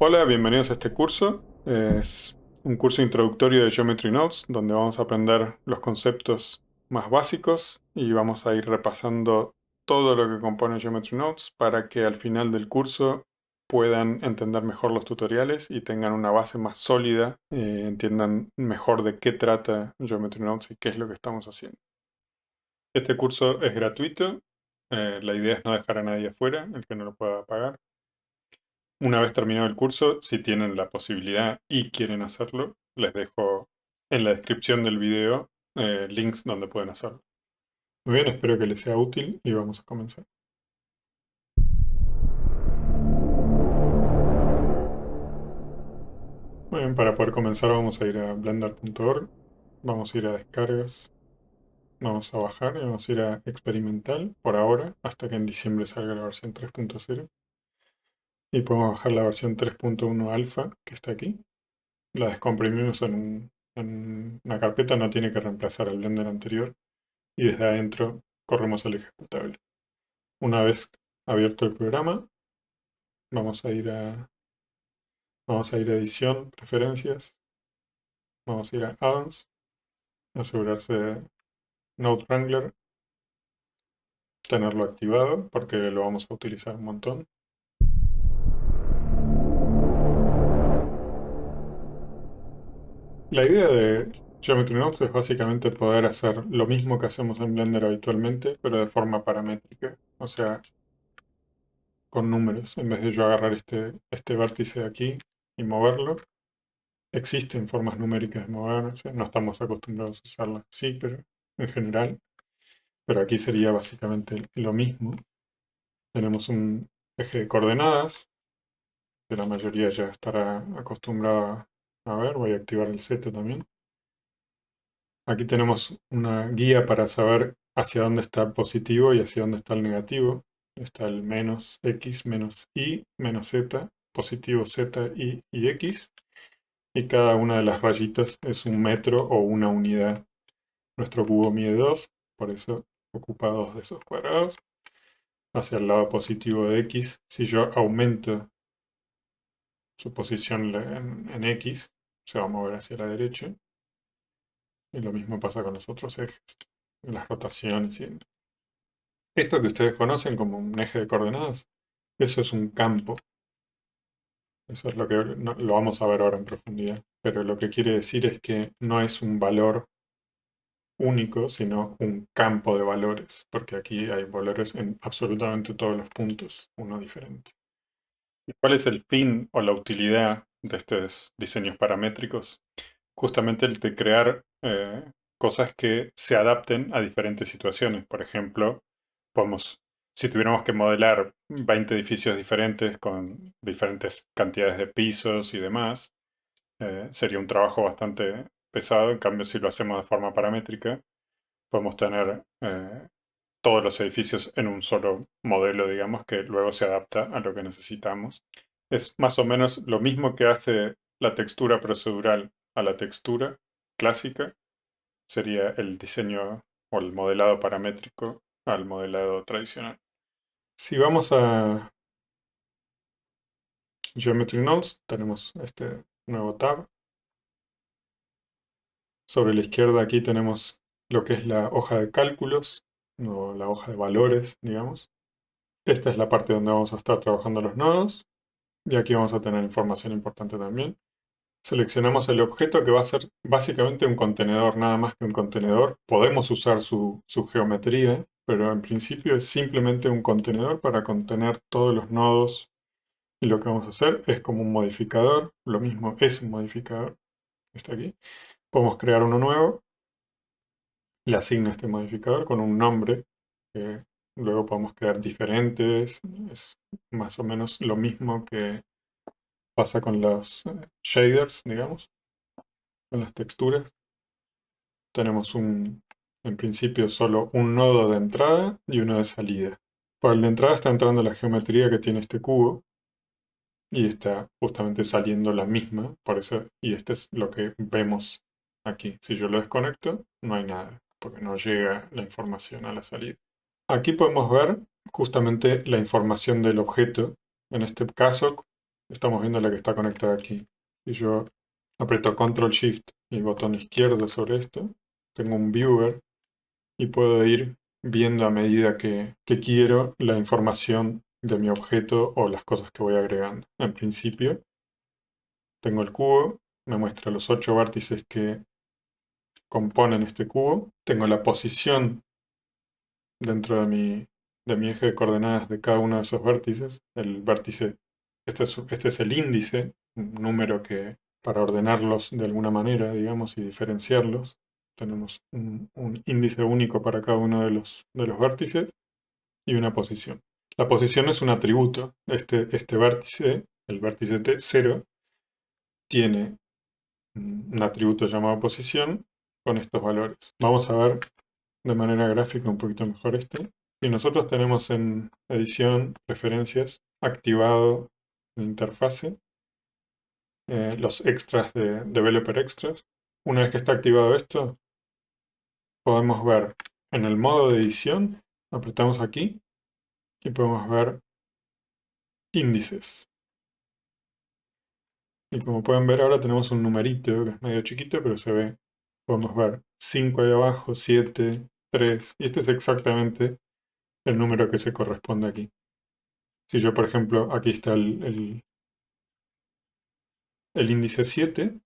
Hola, bienvenidos a este curso. Es un curso introductorio de Geometry Notes, donde vamos a aprender los conceptos más básicos y vamos a ir repasando todo lo que compone Geometry Notes para que al final del curso puedan entender mejor los tutoriales y tengan una base más sólida, entiendan mejor de qué trata Geometry Notes y qué es lo que estamos haciendo. Este curso es gratuito. La idea es no dejar a nadie afuera, el que no lo pueda pagar. Una vez terminado el curso, si tienen la posibilidad y quieren hacerlo, les dejo en la descripción del video links donde pueden hacerlo. Muy bien, espero que les sea útil y vamos a comenzar. Muy bien, para poder comenzar vamos a ir a blender.org, vamos a ir a descargas, vamos a bajar y vamos a ir a experimental por ahora, hasta que en diciembre salga la versión 3.0. Y podemos bajar la versión 3.1 alfa, que está aquí. La descomprimimos en una carpeta, no tiene que reemplazar al Blender anterior. Y desde adentro corremos el ejecutable. Una vez abierto el programa, vamos a ir a, vamos a ir a edición, preferencias, vamos a ir a add-ons, asegurarse de Node Wrangler, tenerlo activado porque lo vamos a utilizar un montón. La idea de Geometry Nodes es básicamente poder hacer lo mismo que hacemos en Blender habitualmente, pero de forma paramétrica, o sea, con números. En vez de yo agarrar este vértice de aquí y moverlo, existen formas numéricas de moverse, no estamos acostumbrados a usarlas así, pero en general. Pero aquí sería básicamente lo mismo. Tenemos un eje de coordenadas, que la mayoría ya estará acostumbrada a ver. Voy a activar el Z también. Aquí tenemos una guía para saber hacia dónde está el positivo y hacia dónde está el negativo. Está el menos X, menos Y, menos Z, positivo Z, y X. Y cada una de las rayitas es un metro o una unidad. Nuestro cubo mide 2, por eso ocupa 2 de esos cuadrados. Hacia el lado positivo de X, si yo aumento su posición en X, se va a mover hacia la derecha. Y lo mismo pasa con los otros ejes, las rotaciones. Esto que ustedes conocen como un eje de coordenadas, eso es un campo. Eso es lo que lo vamos a ver ahora en profundidad. Pero lo que quiere decir es que no es un valor único, sino un campo de valores, porque aquí hay valores en absolutamente todos los puntos, uno diferente. ¿Y cuál es el fin o la utilidad de estos diseños paramétricos? Justamente el de crear cosas que se adapten a diferentes situaciones. Por ejemplo, podemos, si tuviéramos que modelar 20 edificios diferentes con diferentes cantidades de pisos y demás, sería un trabajo bastante pesado. En cambio, si lo hacemos de forma paramétrica, podemos tener todos los edificios en un solo modelo, digamos, que luego se adapta a lo que necesitamos. Es más o menos lo mismo que hace la textura procedural a la textura clásica, sería el diseño o el modelado paramétrico al modelado tradicional. Si vamos a Geometry Nodes, tenemos este nuevo tab. Sobre la izquierda aquí tenemos lo que es la hoja de cálculos, o la hoja de valores, digamos. Esta es la parte donde vamos a estar trabajando los nodos. Y aquí vamos a tener información importante también. Seleccionamos el objeto que va a ser básicamente un contenedor, nada más que un contenedor. Podemos usar su geometría, pero en principio es simplemente un contenedor para contener todos los nodos. Y lo que vamos a hacer es como un modificador. Lo mismo es un modificador. Está aquí. Podemos crear uno nuevo. Le asigno este modificador con un nombre. Que luego podemos crear diferentes. Es más o menos lo mismo que pasa con los shaders, digamos, con las texturas. Tenemos en principio solo un nodo de entrada y uno de salida. Por el de entrada está entrando la geometría que tiene este cubo y está justamente saliendo la misma, por eso, y este es lo que vemos aquí. Si yo lo desconecto, no hay nada, porque no llega la información a la salida. Aquí podemos ver justamente la información del objeto. En este caso, estamos viendo la que está conectada aquí. Si yo aprieto Control Shift y botón izquierdo sobre esto, tengo un viewer y puedo ir viendo a medida que quiero la información de mi objeto o las cosas que voy agregando. En principio, tengo el cubo, me muestra los 8 vértices que componen este cubo. Tengo la posición dentro de mi eje de coordenadas de cada uno de esos vértices. El vértice, este es el índice, un número que para ordenarlos de alguna manera, digamos, y diferenciarlos, tenemos un índice único para cada uno de los vértices y una posición. La posición es un atributo. Este vértice, el vértice T0, tiene un atributo llamado posición con estos valores. Vamos a ver de manera gráfica un poquito mejor este. Y nosotros tenemos en edición, preferencias, activado en interfase, los extras de Developer Extras. Una vez que está activado esto, podemos ver en el modo de edición, apretamos aquí y podemos ver índices. Y como pueden ver ahora tenemos un numerito que es medio chiquito, pero se ve. Podemos ver 5 ahí abajo, 7, 3. Y este es exactamente el número que se corresponde aquí. Si yo, por ejemplo, aquí está el índice 7,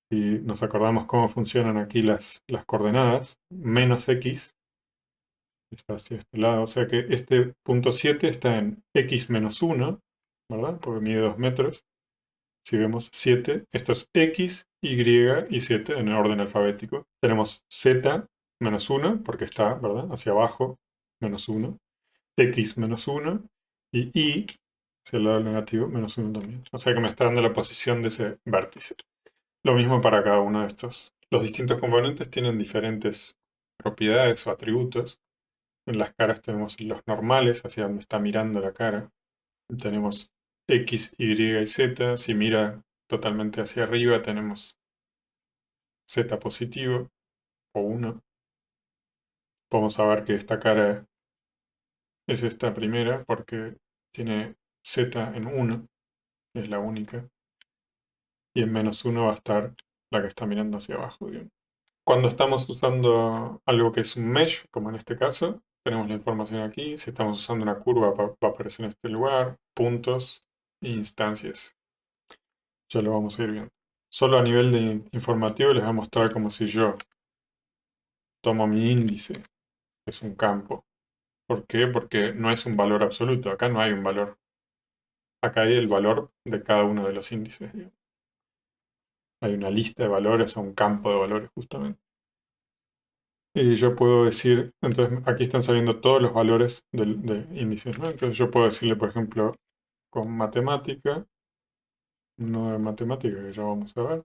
y nos acordamos cómo funcionan aquí las coordenadas, menos x, está hacia este lado, o sea que este punto 7 está en x menos 1, ¿verdad? Porque mide 2 metros. Si vemos 7, esto es X, Y y Z en el orden alfabético. Tenemos Z menos 1, porque está, ¿verdad? Hacia abajo, menos 1. X menos 1. Y Y, hacia el lado negativo, menos 1 también. O sea que me está dando la posición de ese vértice. Lo mismo para cada uno de estos. Los distintos componentes tienen diferentes propiedades o atributos. En las caras tenemos los normales, hacia donde está mirando la cara. Tenemos X, Y y Z. Si mira totalmente hacia arriba, tenemos Z positivo o 1. Podemos saber que esta cara es esta primera porque tiene Z en 1, es la única. Y en menos 1 va a estar la que está mirando hacia abajo, digamos. Cuando estamos usando algo que es un mesh, como en este caso, tenemos la información aquí. Si estamos usando una curva, va a aparecer en este lugar, puntos e instancias. Ya lo vamos a ir viendo. Solo a nivel de informativo les voy a mostrar como si yo tomo mi índice, que es un campo. ¿Por qué? Porque no es un valor absoluto. Acá no hay un valor. Acá hay el valor de cada uno de los índices, digamos. Hay una lista de valores o un campo de valores justamente. Y yo puedo decir, entonces aquí están saliendo todos los valores de índices, ¿no? Entonces yo puedo decirle, por ejemplo, con matemática, no de matemática que ya vamos a ver,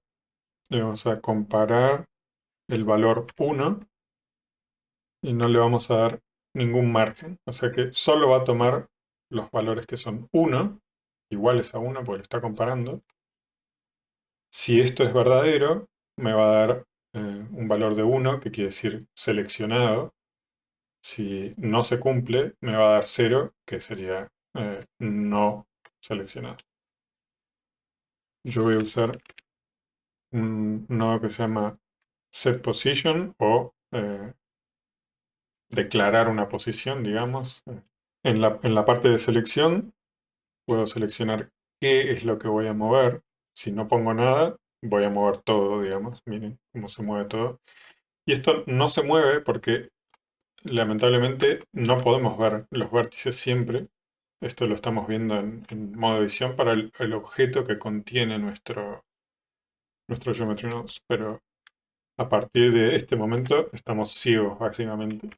le vamos a comparar el valor 1 y no le vamos a dar ningún margen. O sea que solo va a tomar los valores que son 1, iguales a 1 porque lo está comparando. Si esto es verdadero, me va a dar un valor de 1, que quiere decir seleccionado. Si no se cumple, me va a dar 0, que sería no seleccionado. Yo voy a usar un nodo que se llama setPosition o declarar una posición, digamos. En la parte de selección puedo seleccionar qué es lo que voy a mover. Si no pongo nada, voy a mover todo, digamos. Miren cómo se mueve todo. Y esto no se mueve porque lamentablemente no podemos ver los vértices siempre. Esto lo estamos viendo en modo edición para el objeto que contiene nuestro Geometry Nodes. Pero a partir de este momento estamos ciegos, básicamente.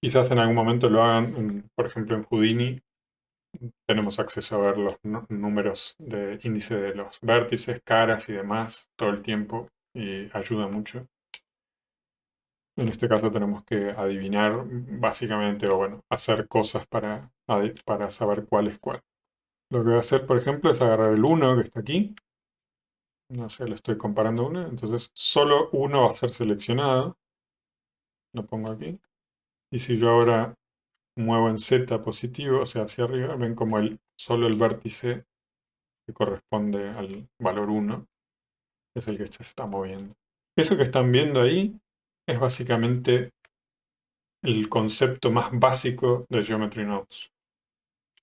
Quizás en algún momento lo hagan, por ejemplo en Houdini, tenemos acceso a ver los números de índice de los vértices, caras y demás todo el tiempo y ayuda mucho. En este caso tenemos que adivinar básicamente o bueno, hacer cosas para saber cuál es cuál. Lo que voy a hacer, por ejemplo, es agarrar el 1 que está aquí. No sé, le estoy comparando uno. Entonces solo uno va a ser seleccionado. Lo pongo aquí. Y si yo ahora muevo en Z positivo, o sea, hacia arriba, ven como solo el vértice que corresponde al valor 1, es el que se está moviendo. Eso que están viendo ahí es básicamente el concepto más básico de Geometry Nodes.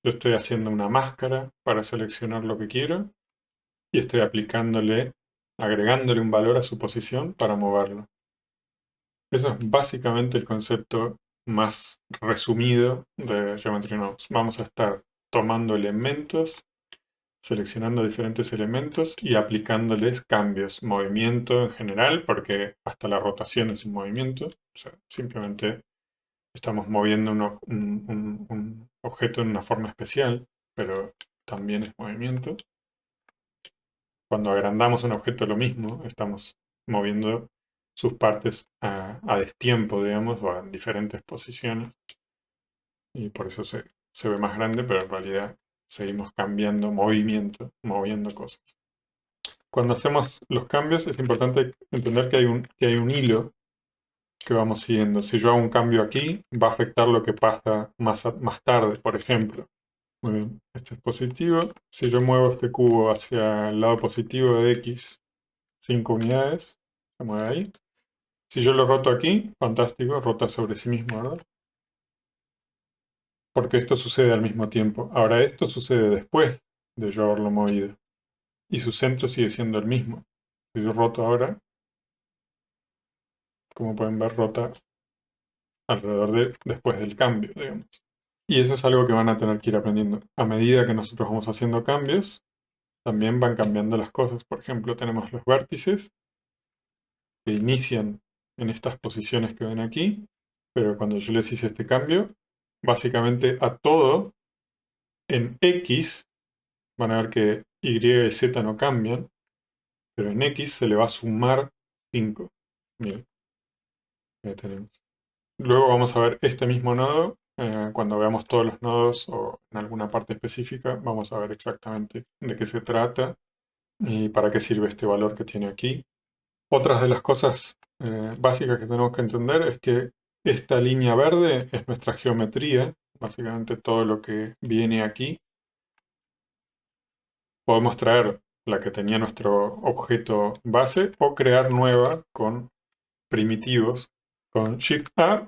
Yo estoy haciendo una máscara para seleccionar lo que quiero y estoy agregándole un valor a su posición para moverlo. Eso es básicamente el concepto más resumido de Geometry Nodes. Vamos a estar tomando elementos, seleccionando diferentes elementos y aplicándoles cambios, movimiento en general, porque hasta la rotación es un movimiento. O sea, simplemente estamos moviendo un objeto en una forma especial, pero también es movimiento. Cuando agrandamos un objeto lo mismo, estamos moviendo sus partes a destiempo, digamos, o a diferentes posiciones. Y por eso se ve más grande, pero en realidad seguimos cambiando movimiento, moviendo cosas. Cuando hacemos los cambios es importante entender que hay un hilo que vamos siguiendo. Si yo hago un cambio aquí, va a afectar lo que pasa más tarde, por ejemplo. Muy bien, este es positivo. Si yo muevo este cubo hacia el lado positivo de X 5 unidades, se mueve ahí. Si yo lo roto aquí, fantástico, rota sobre sí mismo, ¿verdad? Porque esto sucede al mismo tiempo. Ahora esto sucede después de yo haberlo movido. Y su centro sigue siendo el mismo. Si yo roto ahora, como pueden ver, rota alrededor de después del cambio, digamos. Y eso es algo que van a tener que ir aprendiendo. A medida que nosotros vamos haciendo cambios, también van cambiando las cosas. Por ejemplo, tenemos los vértices que inician en estas posiciones que ven aquí, pero cuando yo les hice este cambio, básicamente a todo en X, van a ver que Y y Z no cambian, pero en X se le va a sumar 5. Miren, ahí tenemos. Luego vamos a ver este mismo nodo. Cuando veamos todos los nodos o en alguna parte específica, vamos a ver exactamente de qué se trata y para qué sirve este valor que tiene aquí. Otras de las cosas básicas que tenemos que entender es que esta línea verde es nuestra geometría, básicamente todo lo que viene aquí. Podemos traer la que tenía nuestro objeto base o crear nueva con primitivos. Con Shift A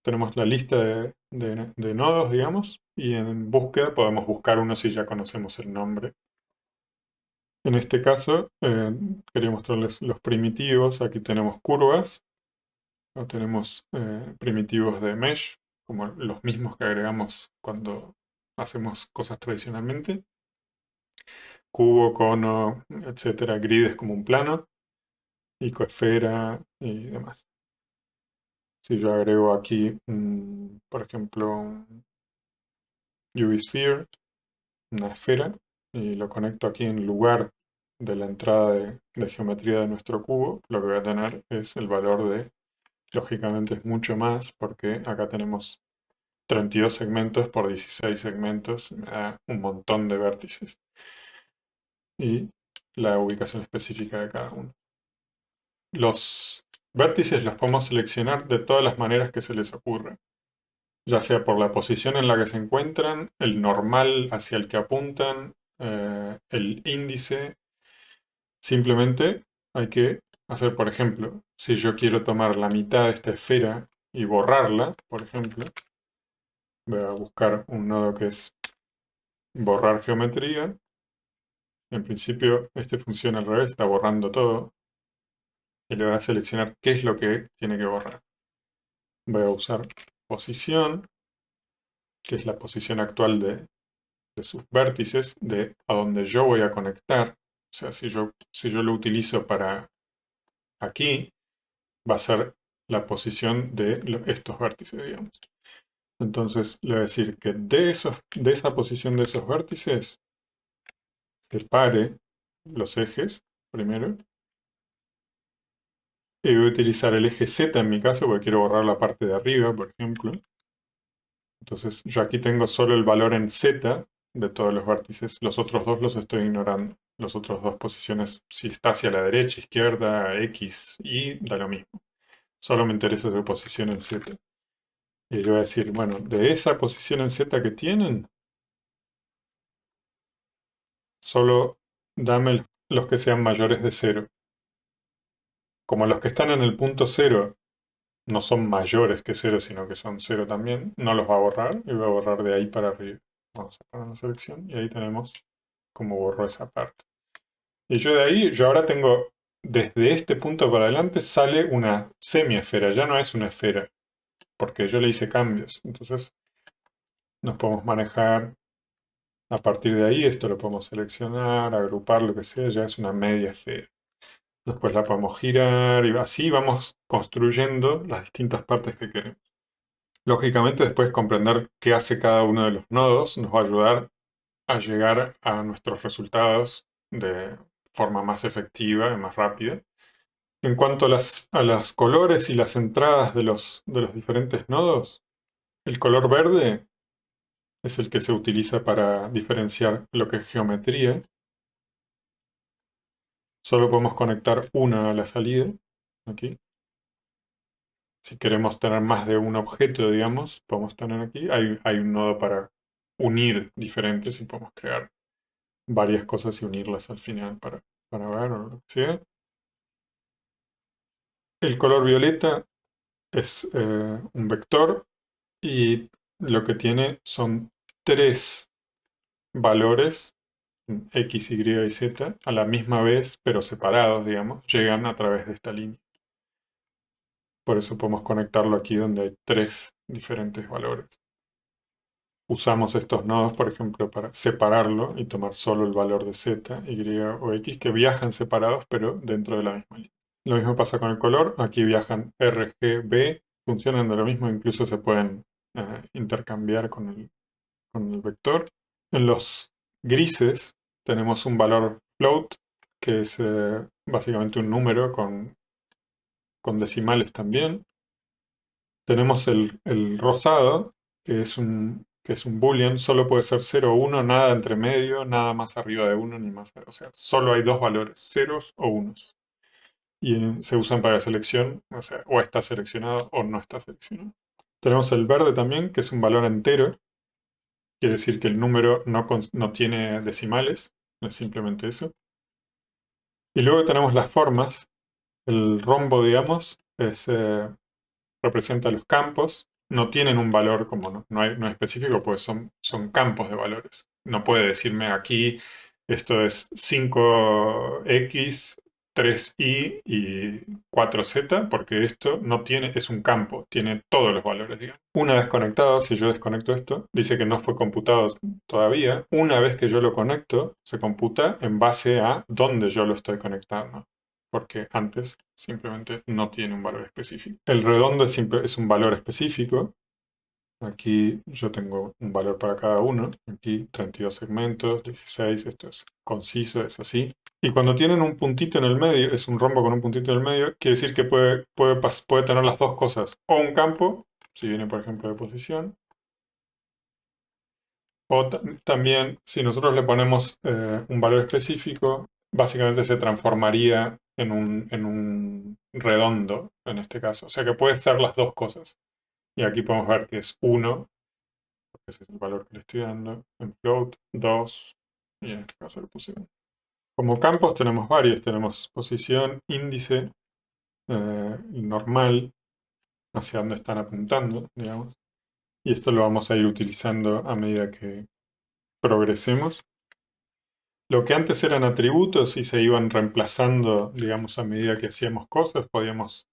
tenemos la lista de nodos, digamos, y en búsqueda podemos buscar uno si ya conocemos el nombre. En este caso, quería mostrarles los primitivos. Aquí tenemos curvas, o tenemos primitivos de mesh, como los mismos que agregamos cuando hacemos cosas tradicionalmente. Cubo, cono, etcétera. Grid es como un plano, icosfera y demás. Si yo agrego aquí, por ejemplo, UV Sphere, una esfera, y lo conecto aquí en lugar de la entrada de geometría de nuestro cubo, lo que voy a tener es el valor de, lógicamente es mucho más, porque acá tenemos 32 segmentos por 16 segmentos, me da un montón de vértices. Y la ubicación específica de cada uno. Los vértices los podemos seleccionar de todas las maneras que se les ocurra, ya sea por la posición en la que se encuentran, el normal hacia el que apuntan, el índice. Simplemente hay que hacer, por ejemplo, si yo quiero tomar la mitad de esta esfera y borrarla, por ejemplo, voy a buscar un nodo que es borrar geometría. En principio este funciona al revés, está borrando todo. Y le voy a seleccionar qué es lo que tiene que borrar. Voy a usar posición, que es la posición actual de sus vértices, de a donde yo voy a conectar. O sea, si yo lo utilizo para aquí, va a ser la posición de estos vértices, digamos. Entonces le voy a decir que de esa posición de esos vértices, separe los ejes primero. Y voy a utilizar el eje Z en mi caso, porque quiero borrar la parte de arriba, por ejemplo. Entonces yo aquí tengo solo el valor en Z de todos los vértices. Los otros dos los estoy ignorando. Las otras dos posiciones, si está hacia la derecha, izquierda, X, Y, da lo mismo. Solo me interesa su posición en Z. Y le voy a decir, bueno, de esa posición en Z que tienen, solo dame los que sean mayores de cero. Como los que están en el punto cero no son mayores que cero, sino que son cero también, no los va a borrar y va a borrar de ahí para arriba. Vamos a poner una selección y ahí tenemos cómo borró esa parte. Y yo de ahí, yo ahora tengo, desde este punto para adelante sale una semiesfera, ya no es una esfera, porque yo le hice cambios. Entonces nos podemos manejar a partir de ahí, esto lo podemos seleccionar, agrupar, lo que sea, ya es una media esfera. Después la podemos girar y así vamos construyendo las distintas partes que queremos. Lógicamente, después comprender qué hace cada uno de los nodos nos va a ayudar a llegar a nuestros resultados de forma más efectiva y más rápida. En cuanto a las colores y las entradas de los diferentes nodos, el color verde es el que se utiliza para diferenciar lo que es geometría. Solo podemos conectar una a la salida, aquí. Si queremos tener más de un objeto, digamos, podemos tener aquí. Hay un nodo para unir diferentes y podemos crear varias cosas y unirlas al final para ver o lo que sea. El color violeta es un vector y lo que tiene son tres valores, X, Y y Z, a la misma vez, pero separados, digamos, llegan a través de esta línea. Por eso podemos conectarlo aquí donde hay tres diferentes valores. Usamos estos nodos, por ejemplo, para separarlo y tomar solo el valor de Z, Y o X, que viajan separados, pero dentro de la misma línea. Lo mismo pasa con el color. Aquí viajan R, G, B, funcionan de lo mismo, incluso se pueden intercambiar con el vector. En los grises tenemos un valor float, que es básicamente un número con decimales también. Tenemos el rosado, que es un boolean, solo puede ser 0 o 1, nada entre medio, nada más arriba de 1 ni más. O sea, solo hay dos valores, ceros o unos. Y se usan para selección, o sea, o está seleccionado o no está seleccionado. Tenemos el verde también, que es un valor entero. Quiere decir que el número no tiene decimales, no es simplemente eso. Y luego tenemos las formas. El rombo, digamos, representa los campos. No tienen un valor como no es específico, pues son campos de valores. No puede decirme aquí esto es 5x, 3y y 4z, porque esto no tiene, es un campo, tiene todos los valores, digamos. Una vez conectado, si yo desconecto esto, dice que no fue computado todavía. Una vez que yo lo conecto, se computa en base a dónde yo lo estoy conectando, porque antes simplemente no tiene un valor específico. El redondo es un valor específico. Aquí yo tengo un valor para cada uno. Aquí 32 segmentos, 16, esto es conciso, es así. Y cuando tienen un puntito en el medio, es un rombo con un puntito en el medio, quiere decir que puede tener las dos cosas. O un campo, si viene por ejemplo de posición. O también, si nosotros le ponemos un valor específico, básicamente se transformaría en un redondo, en este caso. O sea que puede ser las dos cosas. Y aquí podemos ver que es 1, porque ese es el valor que le estoy dando. En float, 2, y en este caso le puse 1. Como campos tenemos varios. Tenemos posición, índice, normal, hacia dónde están apuntando, digamos. Y esto lo vamos a ir utilizando a medida que progresemos. Lo que antes eran atributos y se iban reemplazando, digamos, a medida que hacíamos cosas, podíamos,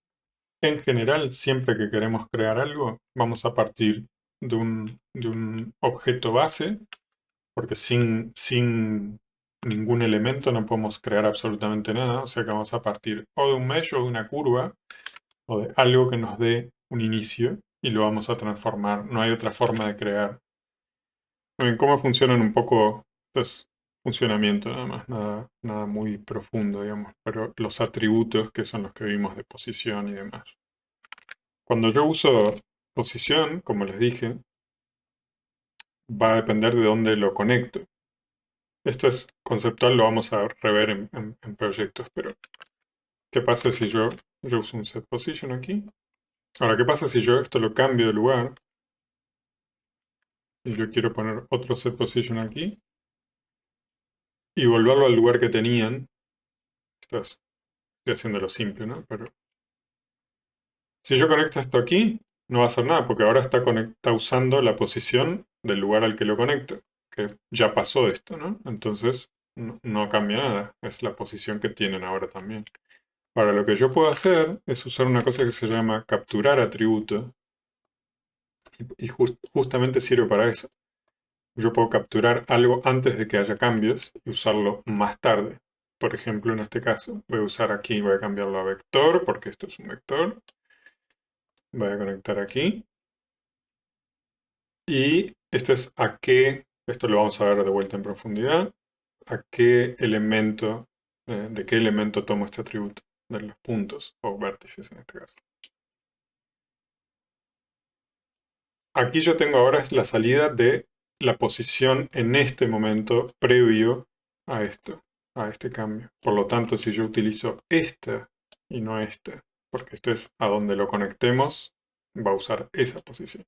en general, siempre que queremos crear algo, vamos a partir de un objeto base, porque sin ningún elemento no podemos crear absolutamente nada, o sea que vamos a partir o de un mesh o de una curva, o de algo que nos dé un inicio, y lo vamos a transformar. No hay otra forma de crear. En cómo funcionan un poco, pues, funcionamiento nada más, nada muy profundo, digamos, pero los atributos que son los que vimos de posición y demás. Cuando yo uso posición, como les dije, va a depender de dónde lo conecto. Esto es conceptual, lo vamos a rever en proyectos, pero ¿qué pasa si yo uso un set position aquí? Ahora, ¿qué pasa si yo esto lo cambio de lugar y yo quiero poner otro set position aquí? y volverlo al lugar que tenían. Estoy haciéndolo simple, ¿no? Pero si yo conecto esto aquí, no va a hacer nada, porque ahora está usando la posición del lugar al que lo conecto, que ya pasó esto, ¿no? Entonces no cambia nada, es la posición que tienen ahora también. Ahora, lo que yo puedo hacer es usar una cosa que se llama capturar atributo, y justamente sirve para eso. Yo puedo capturar algo antes de que haya cambios y usarlo más tarde. Por ejemplo, en este caso, voy a usar aquí, voy a cambiarlo a vector, porque esto es un vector. Voy a conectar aquí. Y esto es a qué, esto lo vamos a ver de vuelta en profundidad, a qué elemento, de qué elemento tomo este atributo, de los puntos o vértices en este caso. Aquí yo tengo ahora es la salida de la posición en este momento previo a esto, a este cambio. Por lo tanto, si yo utilizo esta y no esta, porque esto es a donde lo conectemos, va a usar esa posición.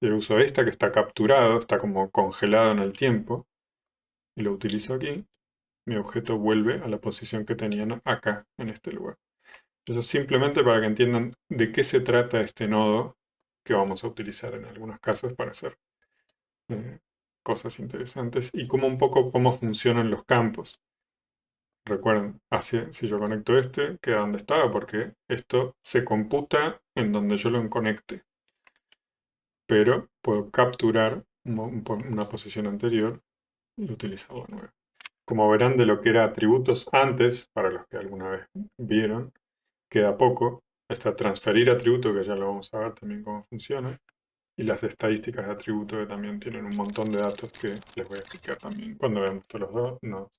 Yo uso esta que está capturado, está como congelado en el tiempo, y lo utilizo aquí, mi objeto vuelve a la posición que tenían acá, en este lugar. Eso es simplemente para que entiendan de qué se trata este nodo que vamos a utilizar en algunos casos para hacer eh, cosas interesantes y como un poco cómo funcionan los campos. Recuerden, así, si yo conecto este, queda donde estaba porque esto se computa en donde yo lo conecte. Pero puedo capturar una posición anterior y utilizarla nueva. Como verán de lo que era atributos antes, para los que alguna vez vieron, queda poco. Está transferir atributo, que ya lo vamos a ver también cómo funciona. Y las estadísticas de atributo, que también tienen un montón de datos que les voy a explicar también cuando veamos todos los nodos.